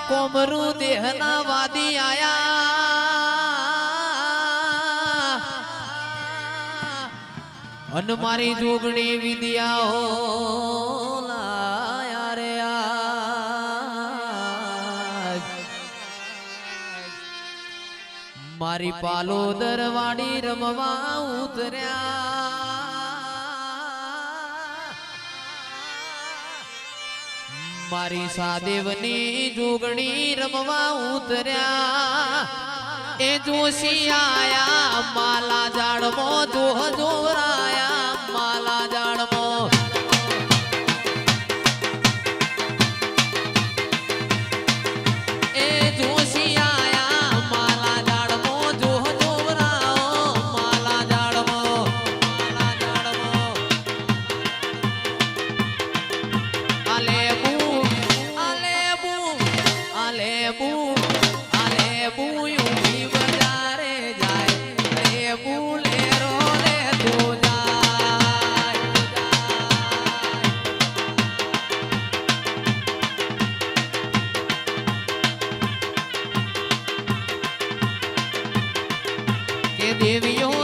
કોમરુ દેહના વાદી આયા અન મારી જોગણી વિદ્યાઓ લાયા રે મારી પાલોદર વાડી રમવા ઉતર્યા મારી સાદેવની જોગણી રમવા ઉતર્યા એ જોશી આયા માલા જાડમો જોહ જોરાયા માલા જાડમો એ જોશી આયા માલા જાડમો જોહ જોરાઓ માલા જાડમો આલે દેવીઓ